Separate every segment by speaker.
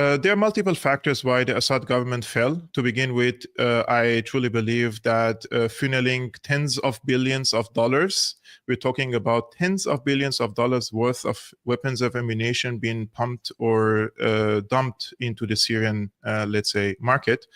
Speaker 1: There are multiple factors why the Assad government fell. To begin with, I truly believe that funneling tens of billions of dollars, we're talking about tens of billions of dollars worth of weapons of ammunition being pumped or dumped into the Syrian, let's say, market,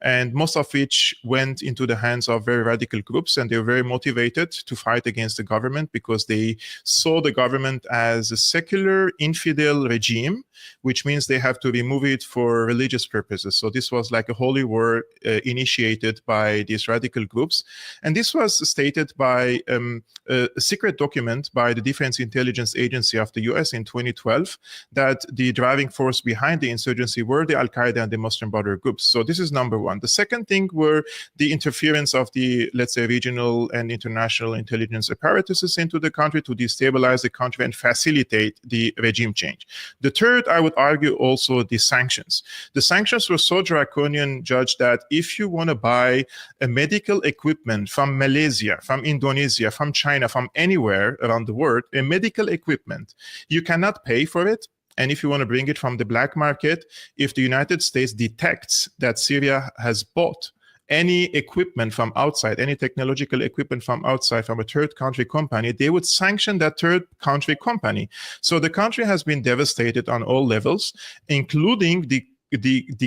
Speaker 1: and most of which went into the hands of very radical groups, and they were very motivated to fight against the government because they saw the government as a secular infidel regime, which means they have to remove it for religious purposes. So this was like a holy war initiated by these radical groups. And this was stated by a secret document by the Defense Intelligence Agency of the US in 2012, that the driving force behind the insurgency were the Al-Qaeda and the Muslim Brotherhood groups. So this is number one. The second thing were the interference of the, let's say, regional and international intelligence apparatuses into the country to destabilize the country and facilitate the regime change. The third, I would argue, also the sanctions. The sanctions were so draconian, Judge, that if you want to buy a medical equipment from Malaysia, from Indonesia, from China, from anywhere around the world, a medical equipment, you cannot pay for it. And if you want to bring it from the black market, if the United States detects that Syria has bought any equipment from outside, any technological equipment from outside, from a third country company, they would sanction that third country company. So the country has been devastated on all levels, including the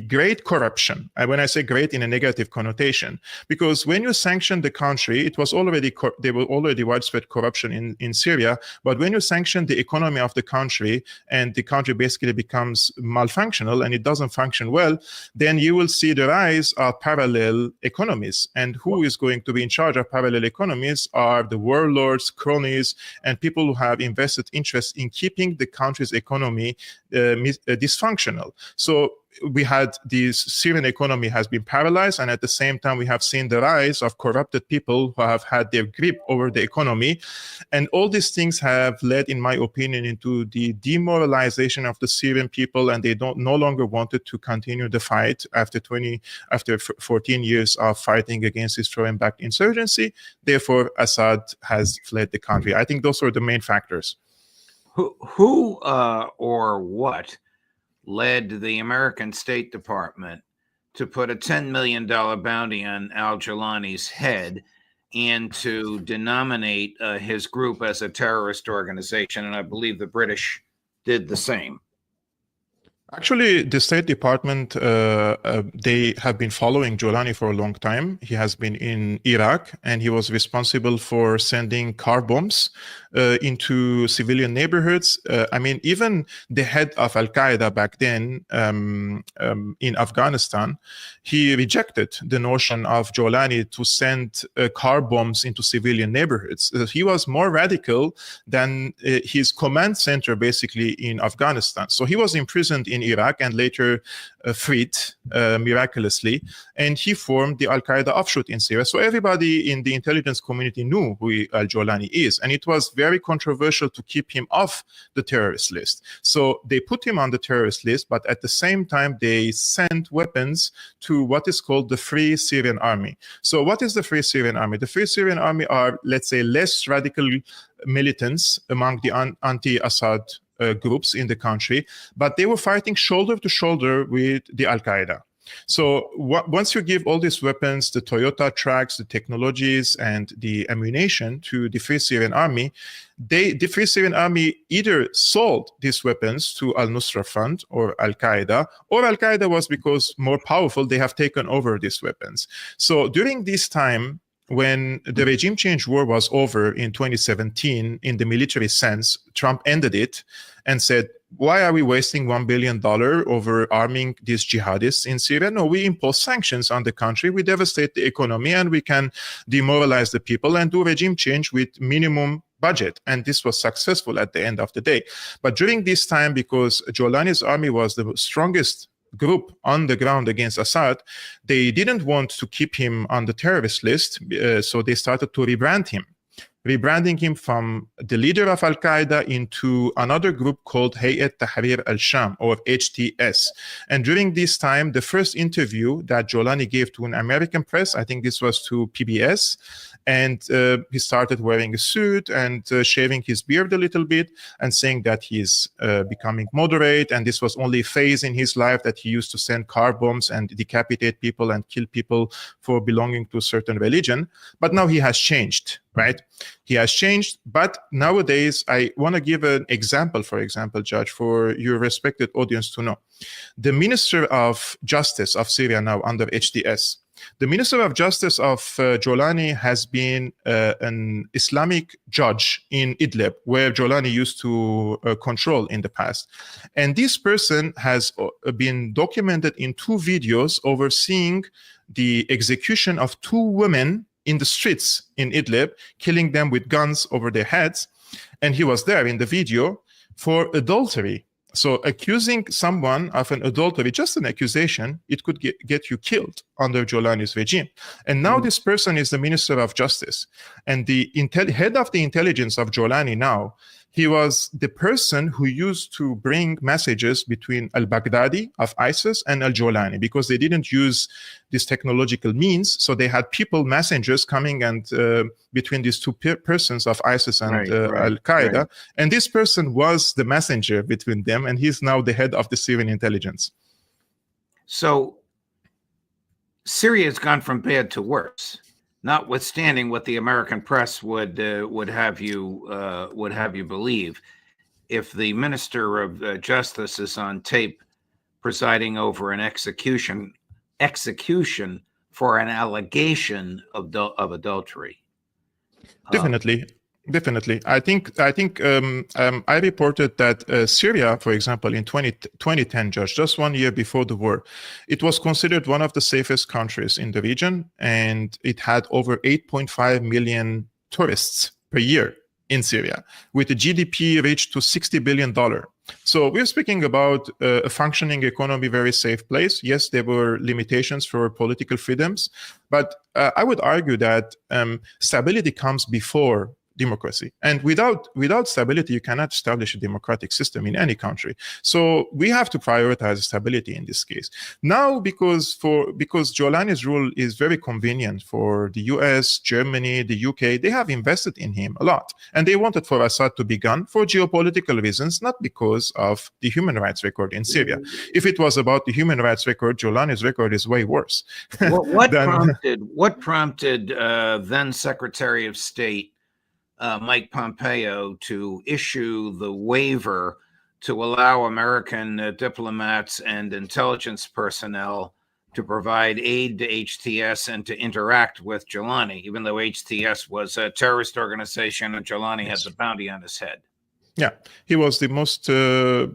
Speaker 1: great corruption. And when I say great in a negative connotation, because when you sanction the country, it was already there were already widespread corruption in Syria. But when you sanction the economy of the country, and the country basically becomes malfunctional and it doesn't function well, then you will see the rise of parallel economies. And who is going to be in charge of parallel economies are the warlords, cronies, and people who have invested interest in keeping the country's economy dysfunctional. So we had this Syrian economy has been paralyzed, and at the same time we have seen the rise of corrupted people who have had their grip over the economy, and all these things have led, in my opinion, into the demoralization of the Syrian people, and they no longer wanted to continue the fight after 14 years of fighting against this foreign-backed insurgency. Therefore, Assad has fled the country. I think those were the main factors.
Speaker 2: Who or what led the American State Department to put a $10 million bounty on al-Jawlani's head and to denominate his group as a terrorist organization? And I believe the British did the same.
Speaker 1: Actually, the State Department, they have been following Jawlani for a long time. He has been in Iraq, and he was responsible for sending car bombs into civilian neighborhoods. I mean, even the head of Al-Qaeda back then in Afghanistan, he rejected the notion of Jawlani to send car bombs into civilian neighborhoods. He was more radical than his command center, basically, in Afghanistan. So he was imprisoned in Iraq and later freed miraculously, and he formed the Al-Qaeda offshoot in Syria. So everybody in the intelligence community knew who al-Jawlani is, and it was very controversial to keep him off the terrorist list. So they put him on the terrorist list, but at the same time they sent weapons to what is called the Free Syrian Army. So what is the Free Syrian Army? The Free Syrian Army are, let's say, less radical militants among the anti-Assad groups in the country, but they were fighting shoulder to shoulder with the Al-Qaeda. So once you give all these weapons, the Toyota trucks, the technologies, and the ammunition to the Free Syrian Army, the Free Syrian Army either sold these weapons to Al-Nusra Front or Al-Qaeda, or Al-Qaeda was, because more powerful, they have taken over these weapons. So during this time, when the regime change war was over in 2017, in the military sense, Trump ended it and said, why are we wasting $1 billion over arming these jihadists in Syria? No, we impose sanctions on the country, we devastate the economy, and we can demoralize the people and do regime change with minimum budget. And this was successful at the end of the day. But during this time, because Jawlani's army was the strongest group on the ground against Assad, they didn't want to keep him on the terrorist list, so they started to rebrand him. rebranding him from the leader of Al-Qaeda into another group called Hayat Tahrir al-Sham, or HTS. And during this time, the first interview that Jolani gave to an American press, I think this was to PBS, and he started wearing a suit and shaving his beard a little bit and saying that he's becoming moderate, and this was only a phase in his life, that he used to send car bombs and decapitate people and kill people for belonging to a certain religion. But now he has changed, right? He has changed. But nowadays, I want to give an example, for example, Judge, for your respected audience to know. The Minister of Justice of Syria now under HTS, the Minister of Justice of Jolani has been an Islamic judge in Idlib, where Jolani used to control in the past. And this person has been documented in 2 videos overseeing the execution of 2 women in the streets in Idlib, killing them with guns over their heads. And he was there in the video for adultery. So accusing someone of an adultery, just an accusation, it could get you killed under Jolani's regime. And now this person is the Minister of Justice. And the head of the intelligence of Jolani now, he was the person who used to bring messages between al-Baghdadi of ISIS and al-Jolani, because they didn't use these technological means. So they had people, messengers coming and between these 2 persons of ISIS and al-Qaeda. Right. And this person was the messenger between them, and he's now the head of the Syrian intelligence.
Speaker 2: So Syria has gone from bad to worse, notwithstanding what the American press would have you believe. If the Minister of Justice is on tape presiding over an execution for an allegation of adultery, Definitely. I think I reported that Syria, for example, in 2010, Judge, just 1 year before the war, it was considered one of the safest countries in the region, and it had over 8.5 million tourists per year in Syria, with the GDP reached to $60 billion. So we're speaking about a functioning economy, very safe place. Yes, there were limitations for political freedoms, but I would argue that stability comes before democracy. And without stability, you cannot establish a democratic system in any country. So we have to prioritize stability in this case. Now, because Jolani's rule is very convenient for the US, Germany, the UK, they have invested in him a lot. And they wanted for Assad to be gone for geopolitical reasons, not because of the human rights record in Syria. If it was about the human rights record, Jolani's record is way worse. What prompted then Secretary of State Mike Pompeo to issue the waiver to allow American diplomats and intelligence personnel to provide aid to HTS and to interact with Jolani, even though HTS was a terrorist organization and Jolani had the bounty on his head?
Speaker 1: Yeah, he was the most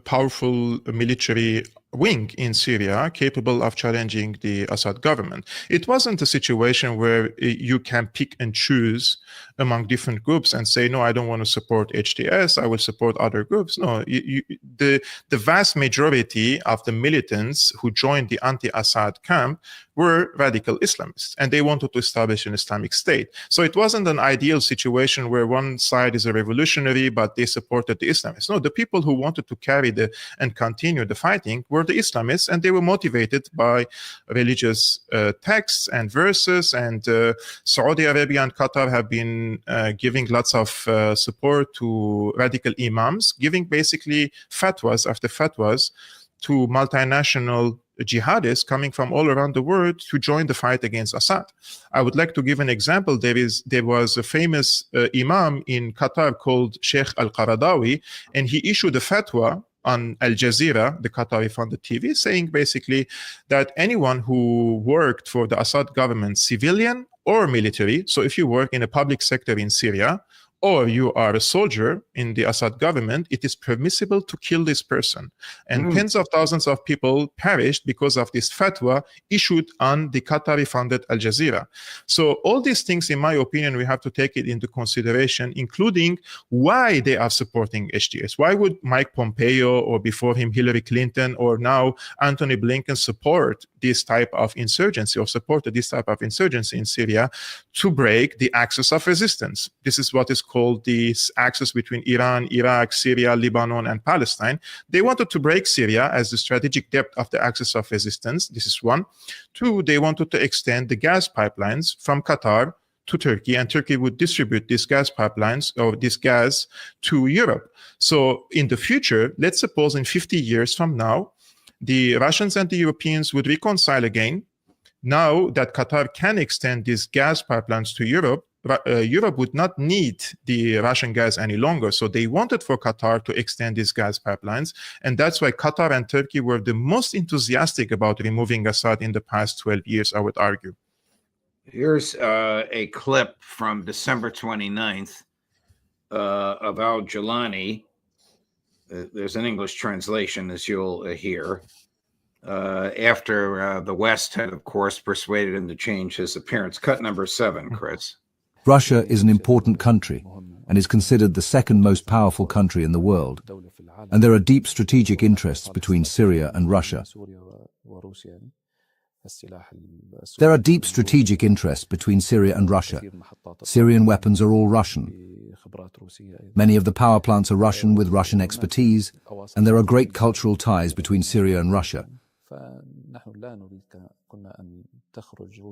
Speaker 1: powerful military wing in Syria, capable of challenging the Assad government. It wasn't a situation where you can pick and choose among different groups and say, no, I don't want to support HTS, I will support other groups. No, the vast majority of the militants who joined the anti-Assad camp were radical Islamists, and they wanted to establish an Islamic state. So it wasn't an ideal situation where one side is a revolutionary, but they supported the Islamists. No, the people who wanted to carry and continue the fighting were the Islamists, and they were motivated by religious texts and verses. And Saudi Arabia and Qatar have been giving lots of support to radical imams, giving basically fatwas after fatwas to multinational jihadists coming from all around the world to join the fight against Assad. I would like to give an example. There was a famous imam in Qatar called Sheikh Al-Qaradawi, and he issued a fatwa on Al Jazeera, the Qatari-funded TV, saying basically that anyone who worked for the Assad government, civilian or military, so if you work in a public sector in Syria, or you are a soldier in the Assad government, it is permissible to kill this person. And tens of thousands of people perished because of this fatwa issued on the Qatari-funded Al Jazeera. So all these things, in my opinion, we have to take it into consideration, including why they are supporting HTS. Why would Mike Pompeo, or before him Hillary Clinton, or now Antony Blinken support this type of insurgency, or supported this type of insurgency in Syria to break the axis of resistance? This is what is called the axis between Iran, Iraq, Syria, Lebanon, and Palestine. They wanted to break Syria as the strategic depth of the axis of resistance. This is one. Two, they wanted to extend the gas pipelines from Qatar to Turkey, and Turkey would distribute these gas pipelines or this gas to Europe. So in the future, let's suppose in 50 years from now, the Russians and the Europeans would reconcile again. Now that Qatar can extend these gas pipelines to Europe, Europe would not need the Russian gas any longer. So they wanted for Qatar to extend these gas pipelines. And that's why Qatar and Turkey were the most enthusiastic about removing Assad in the past 12 years, I would argue.
Speaker 2: Here's a clip from December 29th of Al Jolani. There's an English translation, as you'll hear. After the West had, of course, persuaded him to change his appearance. Cut number 7, Chris.
Speaker 3: Russia is an important country and is considered the second most powerful country in the world. And there are deep strategic interests between Syria and Russia. There are deep strategic interests between Syria and Russia. Syrian weapons are all Russian. Many of the power plants are Russian with Russian expertise, and there are great cultural ties between Syria and Russia.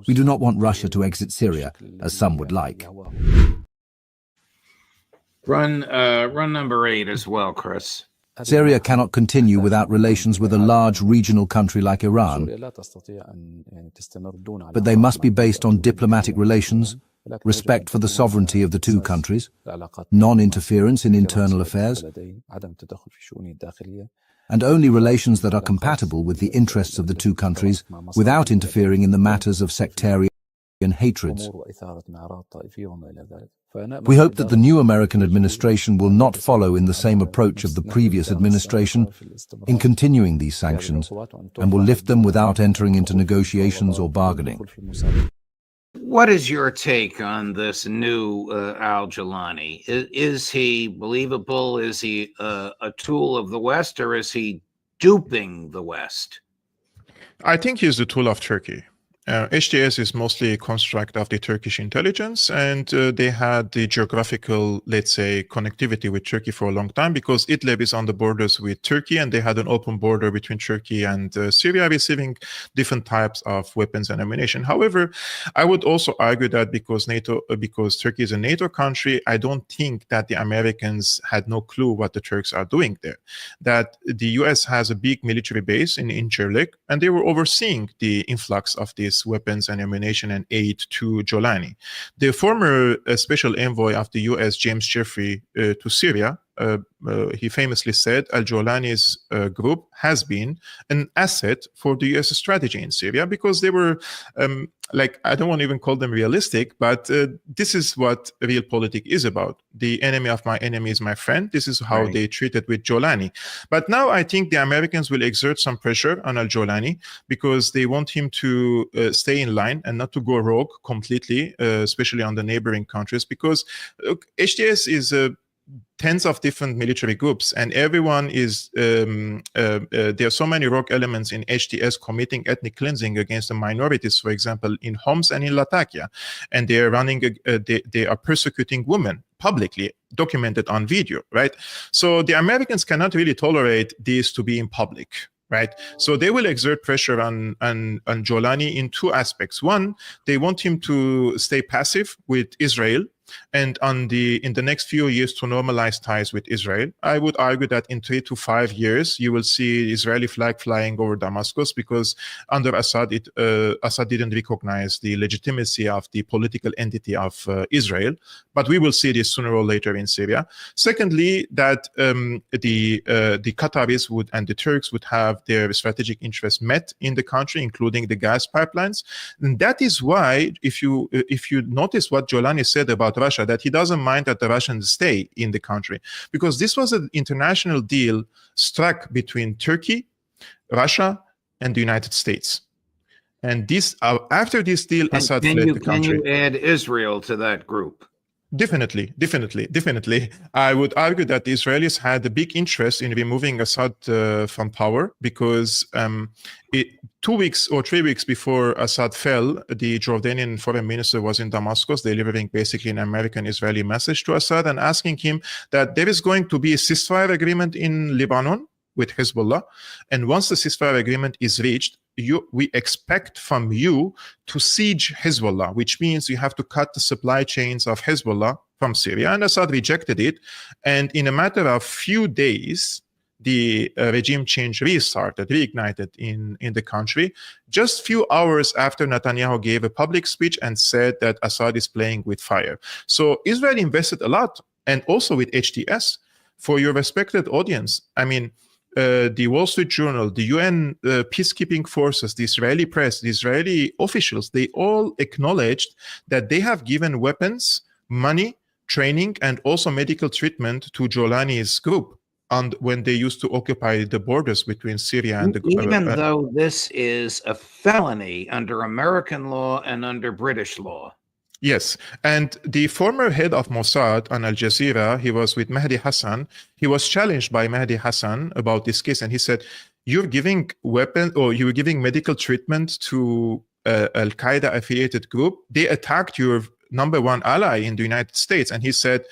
Speaker 3: We do not want Russia to exit Syria, as some would like.
Speaker 2: Run number 8 as well, Chris.
Speaker 3: Syria cannot continue without relations with a large regional country like Iran, but they must be based on diplomatic relations, respect for the sovereignty of the two countries, non-interference in internal affairs, and only relations that are compatible with the interests of the two countries without interfering in the matters of sectarian hatreds. We hope that the new American administration will not follow in the same approach of the previous administration in continuing these sanctions, and will lift them without entering into negotiations or bargaining.
Speaker 2: What is your take on this new Al Jolani? Is he believable? Is he a tool of the West, or is he duping the West?
Speaker 1: I think he's the tool of Turkey. HTS is mostly a construct of the Turkish intelligence, and they had the geographical, let's say, connectivity with Turkey for a long time, because Idlib is on the borders with Turkey, and they had an open border between Turkey and Syria, receiving different types of weapons and ammunition. However, I would also argue that because Turkey is a NATO country, I don't think that the Americans had no clue what the Turks are doing there. That the US has a big military base in Incirlik, and they were overseeing the influx of these weapons and ammunition and aid to Jolani. The former special envoy of the US, James Jeffrey, to Syria, he famously said Al-Jolani's group has been an asset for the US strategy in Syria, because they were, I don't want to even call them realistic, but this is what realpolitik is about. The enemy of my enemy is my friend. This is how they treated with Jolani. But now I think the Americans will exert some pressure on Al-Jolani, because they want him to stay in line and not to go rogue completely, especially on the neighboring countries, because HTS is tens of different military groups, and everyone is there are so many rogue elements in HTS committing ethnic cleansing against the minorities, for example, in Homs and in Latakia, and they are running they are persecuting women publicly, documented on video, right? So the Americans cannot really tolerate this to be in public, right? So they will exert pressure on Jolani in two aspects. One, they want him to stay passive with Israel, and in the next few years to normalize ties with Israel. I would argue that in 3 to 5 years, you will see Israeli flag flying over Damascus, because under Assad, Assad didn't recognize the legitimacy of the political entity of Israel. But we will see this sooner or later in Syria. Secondly, that the Qataris and the Turks would have their strategic interests met in the country, including the gas pipelines. And that is why, if you notice what Jolani said about about Russia, that he doesn't mind that the Russians stay in the country, because this was an international deal struck between Turkey, Russia, and the United States. And this, after this deal, Assad fled the country.
Speaker 2: Can you add Israel to that group?
Speaker 1: Definitely. I would argue that the Israelis had a big interest in removing Assad from power, because 2 weeks or 3 weeks before Assad fell, the Jordanian foreign minister was in Damascus, delivering basically an American-Israeli message to Assad and asking him that there is going to be a ceasefire agreement in Lebanon with Hezbollah. And once the ceasefire agreement is reached, we expect from you to siege Hezbollah, which means you have to cut the supply chains of Hezbollah from Syria. And Assad rejected it. And in a matter of few days, the regime change reignited in the country, just few hours after Netanyahu gave a public speech and said that Assad is playing with fire. So Israel invested a lot, and also with HTS. For your respected audience, I mean, the Wall Street Journal, the UN peacekeeping forces, the Israeli press, the Israeli officials, they all acknowledged that they have given weapons, money, training, and also medical treatment to Jolani's group when they used to occupy the borders between Syria and the...
Speaker 2: Even though this is a felony under American law and under British law.
Speaker 1: Yes, and the former head of Mossad on Al Jazeera, he was with Mehdi Hassan. He was challenged by Mehdi Hassan about this case, and he said, "You're giving you're giving medical treatment to Al Qaeda affiliated group. They attacked your number one ally in the United States." And he said,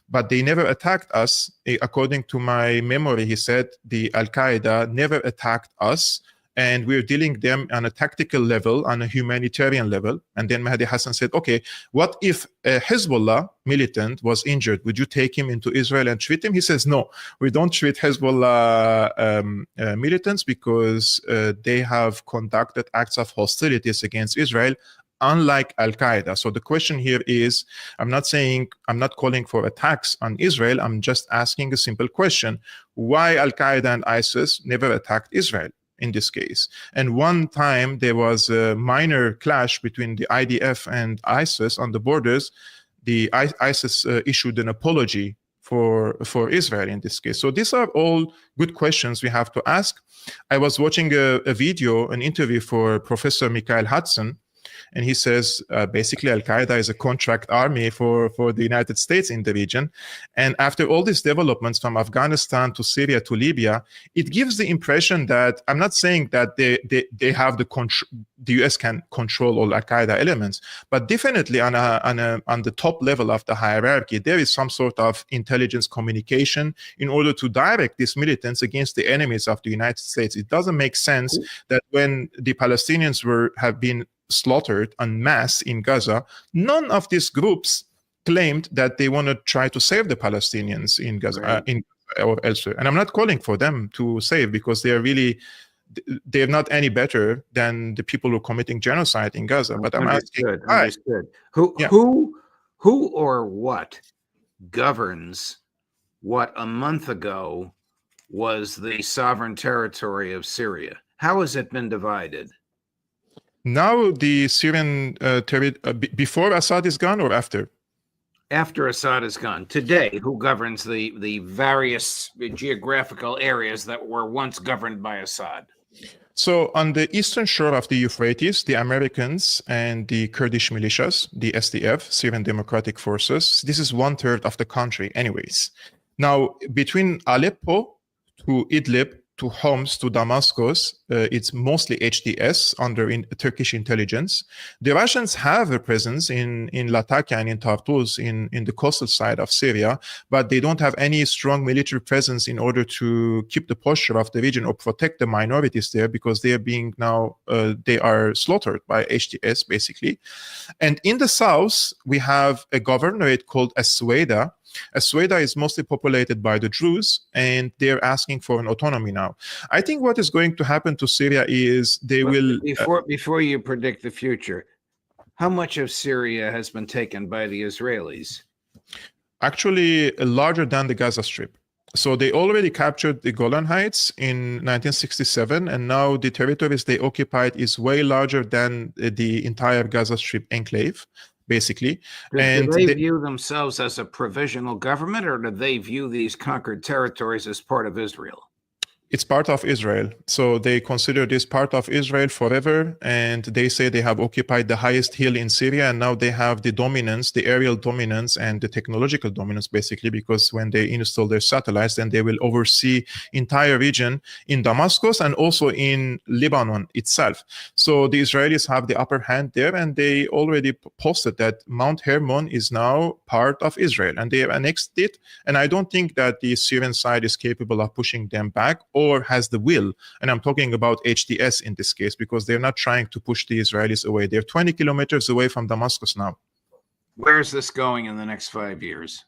Speaker 1: "But they never attacked us." According to my memory, he said the Al Qaeda never attacked us, and we're dealing them on a tactical level, on a humanitarian level. And then Mehdi Hassan said, "Okay, what if a Hezbollah militant was injured? Would you take him into Israel and treat him?" He says, "No, we don't treat Hezbollah militants because they have conducted acts of hostilities against Israel, unlike Al-Qaeda." So the question here is, I'm not calling for attacks on Israel. I'm just asking a simple question. Why Al-Qaeda and ISIS never attacked Israel in this case? And one time there was a minor clash between the IDF and ISIS on the borders. The ISIS issued an apology for Israel in this case. So these are all good questions we have to ask. I was watching an interview for Professor Michael Hudson, and he says basically Al-Qaeda is a contract army for the United States in the region. And after all these developments from Afghanistan to Syria to Libya, it gives the impression that, I'm not saying that they have the US can control all Al-Qaeda elements, but definitely on the top level of the hierarchy, there is some sort of intelligence communication in order to direct these militants against the enemies of the United States. It doesn't make sense that when the Palestinians have been slaughtered en masse in Gaza, none of these groups claimed that they want to try to save the Palestinians in Gaza, right, or elsewhere. And I'm not calling for them to save, because they're not any better than the people who are committing genocide in Gaza. But I'm asking,
Speaker 2: understood. Who or what governs what a month ago was the sovereign territory of Syria? How has it been divided?
Speaker 1: Now the Syrian before Assad is gone or after?
Speaker 2: After Assad is gone. Today, who governs the various geographical areas that were once governed by Assad?
Speaker 1: So on the eastern shore of the Euphrates, the Americans and the Kurdish militias, the SDF, Syrian Democratic Forces, this is 1/3 of the country anyways. Now, between Aleppo to Idlib, to Homs, to Damascus, it's mostly HTS under Turkish intelligence. The Russians have a presence in Latakia and in Tartus in the coastal side of Syria, but they don't have any strong military presence in order to keep the posture of the region or protect the minorities there, because they are being now, they are slaughtered by HTS basically. And in the south, we have a governorate called Asweda. Asweda is mostly populated by the Druze, and they're asking for an autonomy now. I think what is going to happen to Syria is they will...
Speaker 2: Before you predict the future, how much of Syria has been taken by the Israelis?
Speaker 1: Actually, larger than the Gaza Strip. So they already captured the Golan Heights in 1967, and now the territories they occupied is way larger than the entire Gaza Strip enclave. basically.
Speaker 2: Do
Speaker 1: And
Speaker 2: they view themselves as a provisional government, or do they view these conquered territories as part of Israel?
Speaker 1: It's part of Israel. So they consider this part of Israel forever. And they say they have occupied the highest hill in Syria. And now they have the dominance, the aerial dominance and the technological dominance, basically, because when they install their satellites, then they will oversee entire region in Damascus and also in Lebanon itself. So the Israelis have the upper hand there. And they already posted that Mount Hermon is now part of Israel. And they have annexed it. And I don't think that the Syrian side is capable of pushing them back or has the will. And I'm talking about HTS in this case, because they're not trying to push the Israelis away. They're 20 kilometers away from Damascus now.
Speaker 2: Where is this going in the next 5 years?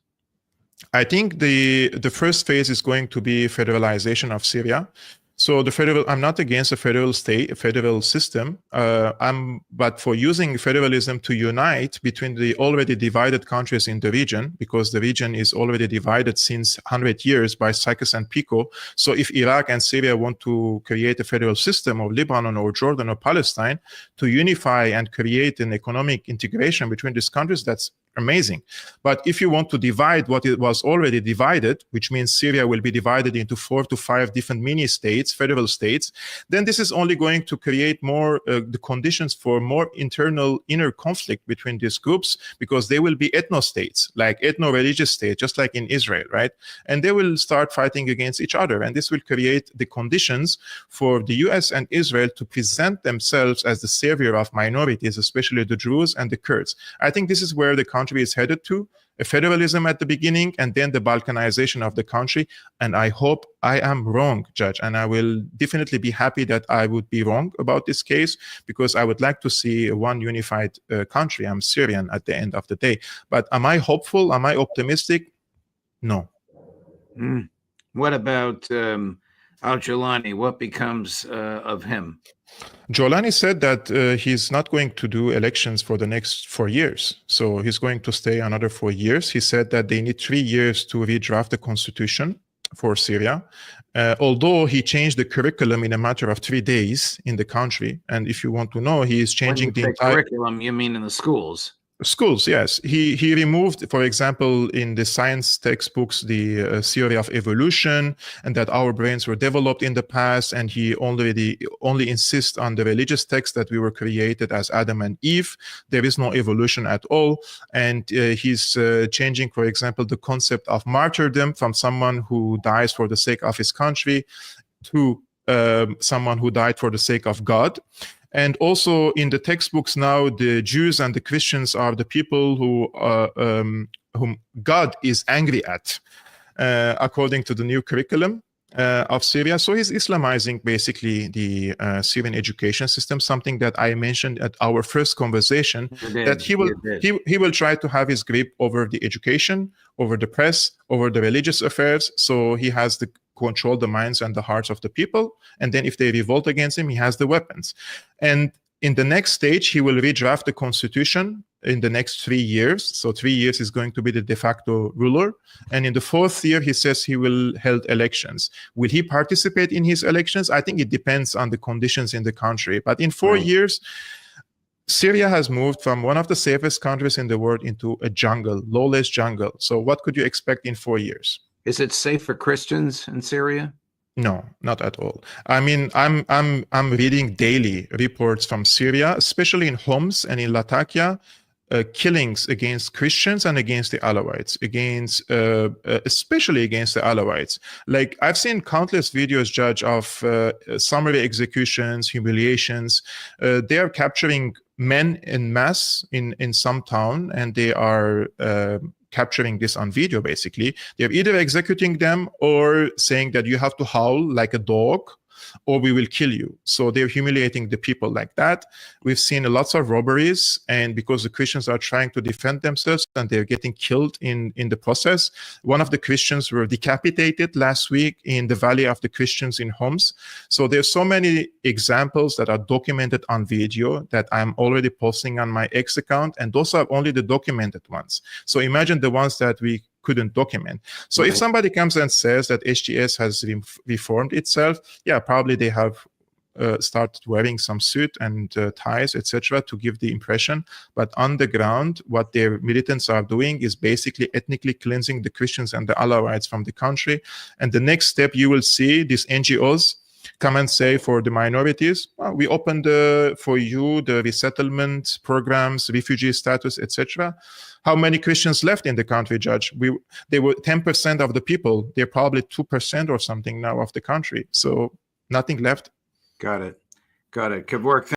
Speaker 1: I think the first phase is going to be federalization of Syria. So I'm not against a federal state, a federal system, but for using federalism to unite between the already divided countries in the region, because the region is already divided since 100 years by Sykes and Picot. So if Iraq and Syria want to create a federal system, or Lebanon or Jordan or Palestine, to unify and create an economic integration between these countries, that's amazing. But if you want to divide what it was already divided, which means Syria will be divided into 4 to 5 different mini states, federal states, then this is only going to create more the conditions for more inner conflict between these groups, because they will be ethno-states, like ethno-religious states, just like in Israel, right? And they will start fighting against each other. And this will create the conditions for the US and Israel to present themselves as the savior of minorities, especially the Druze and the Kurds. I think this is where the country is headed to, a federalism at the beginning and then the Balkanization of the country. And I hope I am wrong, Judge, and I will definitely be happy that I would be wrong about this case, because I would like to see one unified country. I'm Syrian at the end of the day. But am I hopeful? Am I optimistic? No.
Speaker 2: What about al-Jawlani? What becomes of him?
Speaker 1: Jawlani said that he's not going to do elections for the next 4 years. So he's going to stay another 4 years. He said that they need 3 years to redraft the constitution for Syria. Although he changed the curriculum in a matter of 3 days in the country. And if you want to know, he is changing the entire
Speaker 2: curriculum, you mean in the schools?
Speaker 1: Schools, yes. He removed, for example, in the science textbooks, the theory of evolution, and that our brains were developed in the past. And he only insists on the religious text that we were created as Adam and Eve. There is no evolution at all. And he's changing, for example, the concept of martyrdom from someone who dies for the sake of his country to someone who died for the sake of God. And also in the textbooks now, the Jews and the Christians are the people whom God is angry at, according to the new curriculum of Syria. So he's Islamizing basically the Syrian education system, something that I mentioned at our first conversation, that he will try to have his grip over the education, over the press, over the religious affairs. So he has the control the minds and the hearts of the people. And then if they revolt against him, he has the weapons. And in the next stage, he will redraft the constitution in the next 3 years. So 3 years is going to be the de facto ruler. And in the 4th year, he says he will hold elections. Will he participate in his elections? I think it depends on the conditions in the country. But in 4 years, Syria has moved from one of the safest countries in the world into a jungle, lawless jungle. So what could you expect in 4 years?
Speaker 2: Is it safe for Christians in Syria?
Speaker 1: No, not at all. I mean, I'm reading daily reports from Syria, especially in Homs and in Latakia, killings against Christians and against the Alawites, especially against the Alawites. Like, I've seen countless videos, Judge, of summary executions, humiliations. They are capturing men en masse in some town, and they are capturing this on video, basically. They're either executing them or saying that you have to howl like a dog or we will kill you. So they're humiliating the people like that. We've seen lots of robberies, and because the Christians are trying to defend themselves and they're getting killed in the process. One of the Christians were decapitated last week in the Valley of the Christians in Homs. So there's so many examples that are documented on video that I'm already posting on my X account, and those are only the documented ones. So imagine the ones that we couldn't document. So if somebody comes and says that HTS has reformed itself, yeah, probably they have start wearing some suit and ties, etc., to give the impression. But on the ground, what their militants are doing is basically ethnically cleansing the Christians and the Alawites from the country. And the next step, you will see these NGOs come and say for the minorities, well, we opened for you the resettlement programs, refugee status, etc. How many Christians left in the country, Judge? They were 10% of the people. They're probably 2% or something now of the country. So nothing left.
Speaker 2: Got it. Kevork,